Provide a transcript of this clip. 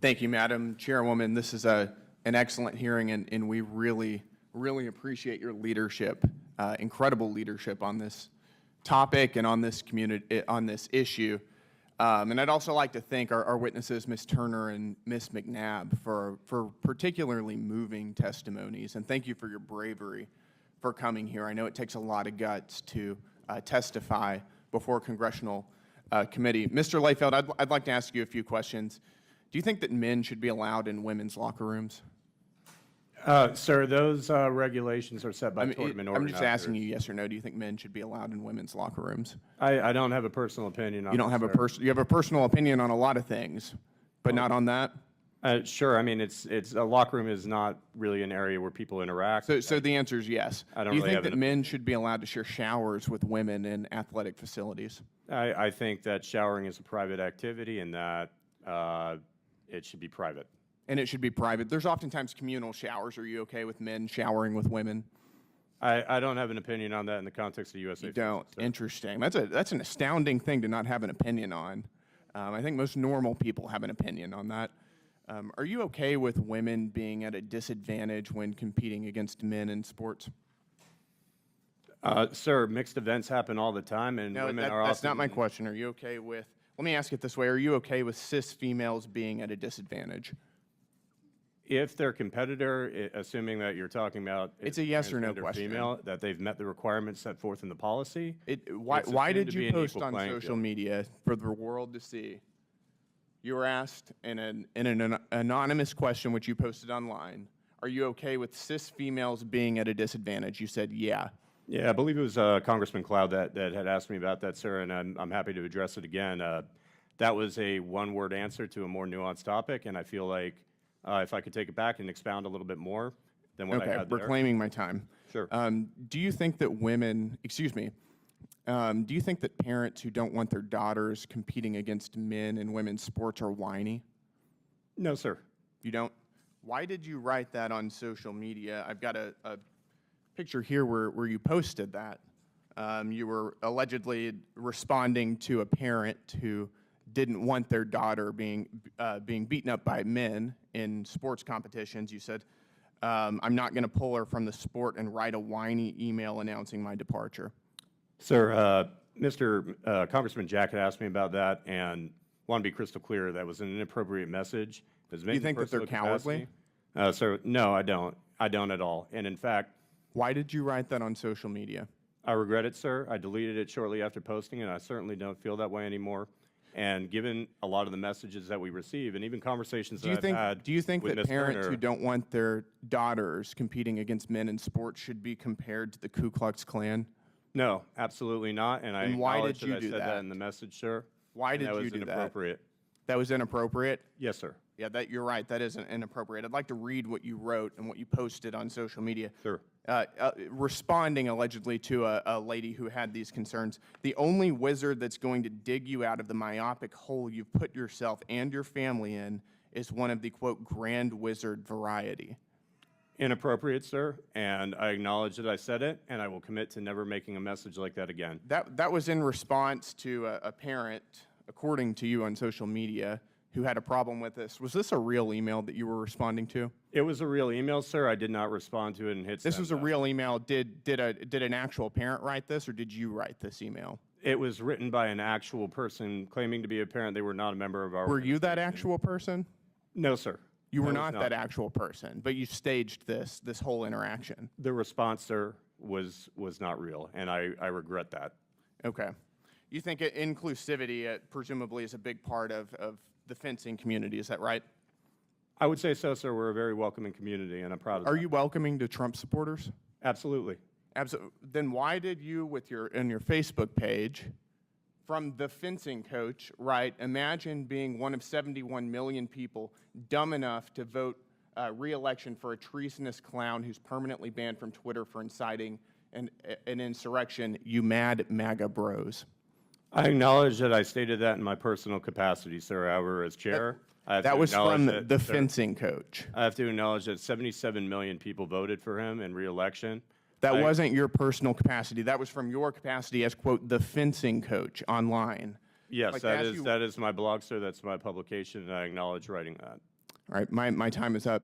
Thank you, Madam Chairwoman. This is an excellent hearing, and we really appreciate your leadership, incredible leadership on this topic and on this issue. And I'd also like to thank our witnesses, Ms. Turner and Ms. McNabb, for particularly moving testimonies. And thank you for your bravery for coming here. I know it takes a lot of guts to testify before a congressional committee. Mr. Layfield, I'd like to ask you a few questions. Do you think that men should be allowed in women's locker rooms? Sir, those regulations are set by tournament organizers. I'm just asking you yes or no. Do you think men should be allowed in women's locker rooms? I don't have a personal opinion on You don't have you have a personal opinion on a lot of things, but not on that? Sure. I mean, a locker room is not really an area where people interact. So the answer is yes. I don't Do you really think have that men should be allowed to share showers with women in athletic facilities? I think that showering is a private activity and that it should be private. And it should be private. There's oftentimes communal showers. Are you okay with men showering with women? I don't have an opinion on that in the context of USA. You don't? So. Interesting. That's an astounding thing to not have an opinion on. I think most normal people have an opinion on that. Are you okay with women being at a disadvantage when competing against men in sports? Sir, mixed events happen all the time, and women are that's not my question. Are you okay with, let me ask it this way, are you okay with cis females being at a disadvantage? If their competitor, assuming that you're talking about, it's a yes or no question, female, that they've met the requirements set forth in the policy. Why did you post on social media for the world to see? You were asked in an anonymous question, which you posted online. Are you okay with cis females being at a disadvantage? You said yeah. Yeah, I believe it was Congressman Cloud that had asked me about that, sir, and I'm happy to address it again. That was a one-word answer to a more nuanced topic, and I feel like if I could take it back and expound a little bit more than what I had there. Reclaiming my time. Sure. Do you think that do you think that parents who don't want their daughters competing against men in women's sports are whiny? No, sir. You don't? Why did you write that on social media? I've got a picture here where you posted that. You were allegedly responding to a parent who didn't want their daughter being beaten up by men in sports competitions. You said, I'm not going to pull her from the sport and write a whiny email announcing my departure. Sir, Mr. Congressman Jack had asked me about that and want to be crystal clear that was an inappropriate message. Do you think that they're cowardly? Sir, no, I don't. I don't at all. And in fact... Why did you write that on social media? I regret it, sir. I deleted it shortly after posting, and I certainly don't feel that way anymore. And given a lot of the messages that we receive, and even conversations that I've had, do you think that Ms. parents Turner, who don't want their daughters competing against men in sports should be compared to the Ku Klux Klan? No, absolutely not. And why did you do that? I said that in the message, sir. Why did you do that? That was inappropriate. That was inappropriate? Yes, sir. Yeah, you're right. That isn't inappropriate. I'd like to read what you wrote and what you posted on social media. Sure. Responding allegedly to a lady who had these concerns. The only wizard that's going to dig you out of the myopic hole you've put yourself and your family in is one of the, quote, grand wizard variety. Inappropriate, sir, and I acknowledge that I said it, and I will commit to never making a message like that again. That was in response to a parent, according to you on social media, who had a problem with this. Was this a real email that you were responding to? It was a real email, sir. I did not respond to it and hit send. This was a real email. Did an actual parent write this, or did you write this email? It was written by an actual person claiming to be a parent. They were not a member of our Were you that actual person? No, sir. You were not that actual person, but you staged this whole interaction. The response, sir, was not real, and I regret that. Okay. You think inclusivity presumably is a big part of the fencing community, is that right? I would say so, sir. We're a very welcoming community, and I'm proud of that. Are you welcoming to Trump supporters? Absolutely. Absolutely. Then why did you, in your Facebook page, from the fencing coach, write, imagine being one of 71 million people dumb enough to vote re-election for a treasonous clown who's permanently banned from Twitter for inciting an insurrection, you mad MAGA bros? I acknowledge that I stated that in my personal capacity, sir. However, as chair, that was from the fencing coach. I have to acknowledge that 77 million people voted for him in re-election. That wasn't your personal capacity. That was from your capacity as, quote, the fencing coach online. Yes, like to that ask is you- that is my blog, sir. That's my publication, and I acknowledge writing that. All right, my time is up.